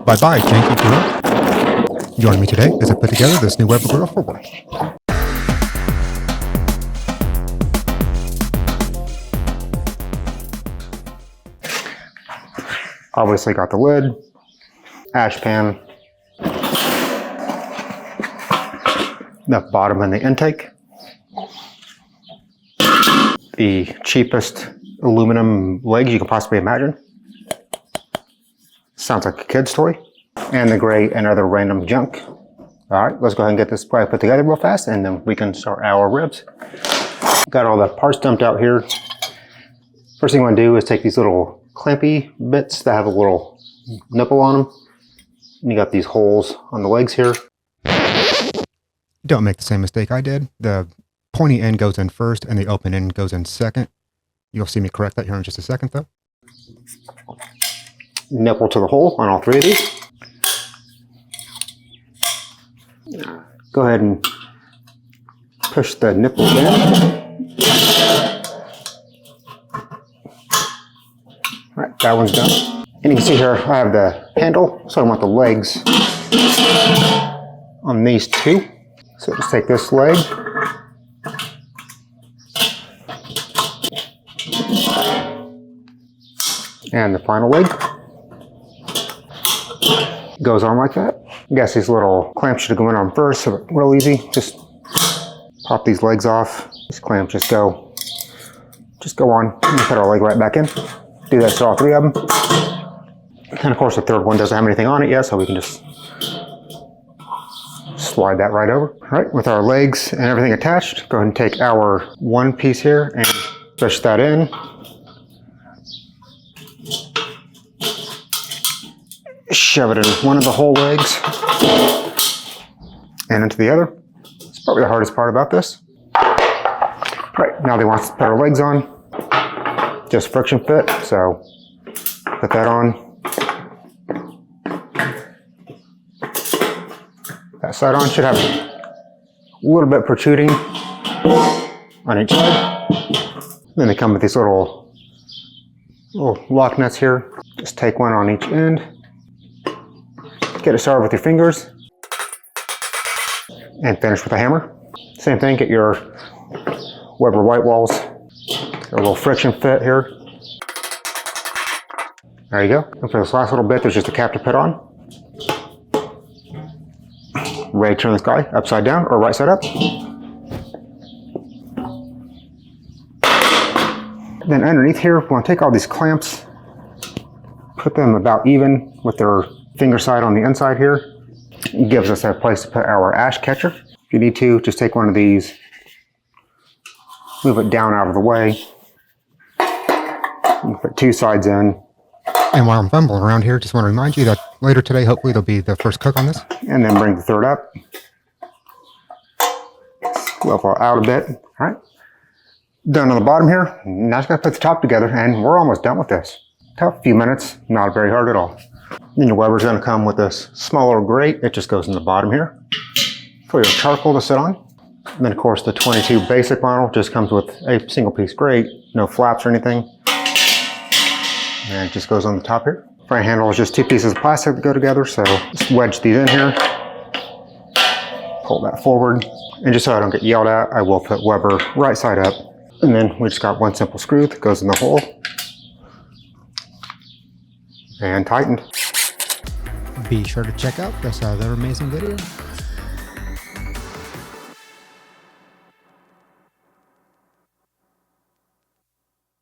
Bye-bye, Janky Grill. Joining me today as I put together this new Weber Grill for work. Obviously got the lid, ash pan, the bottom and the intake, the cheapest aluminum legs you can possibly imagine. Sounds like a kid's toy. And the gray and other random junk. All right, let's go ahead and get this put together real fast and then we can start our ribs. Got all the parts dumped out here. First thing you want to do is take these little clampy bits that have a little nipple on them. And you got these holes on the legs here. Don't make the same mistake I did. The pointy end goes in first and the open end goes in second. You'll see me correct that here in just a second though. Nipple to the hole on all three of these. Go ahead and push the nipples in. Alright, that one's done. And you can see here I have the handle, so I want the legs on these two. So just take this leg and the final leg goes on like that. I guess these little clamps should go in on first, so real easy. Just pop these legs off. These clamps just go on and put our leg right back in. Do that to all three of them. And of course the third one doesn't have anything on it yet, so we can just slide that right over. All right, with our legs and everything attached, go ahead and take our one piece here and push that in. Shove it in one of the whole legs and into the other. It's probably the hardest part about this. Right, now they want us to put our legs on. Just friction fit, so put that on. That side on should have a little bit protruding on each side. Then they come with these little lock nuts here. Just take one on each end. Get it started with your fingers and finish with a hammer. Same thing, get your Weber white walls. Got a little friction fit here. There you go. And for this last little bit, there's just a cap to put on. Ready to turn this guy upside down or right side up. Then underneath here, we want to take all these clamps, put them about even with their finger side on the inside here. It gives us a place to put our ash catcher. If you need to, just take one of these, move it down out of the way, and put two sides in. And while I'm fumbling around here, just want to remind you that later today, hopefully there'll be the first cook on this. And then bring the third up. Level it out a bit. All right. Done on the bottom here. Now just gotta put the top together and we're almost done with this. Took a few minutes, not very hard at all. Then your Weber's gonna come with this smaller grate. It just goes in the bottom here for your charcoal to sit on. And then of course the 22 basic model just comes with a single piece grate, no flaps or anything. And it just goes on the top here. Front handle is just two pieces of plastic that go together, so just wedge these in here. Pull that forward. And just so I don't get yelled at, I will put Weber right side up. And then we just got one simple screw that goes in the hole. And tightened. Be sure to check out this other amazing video.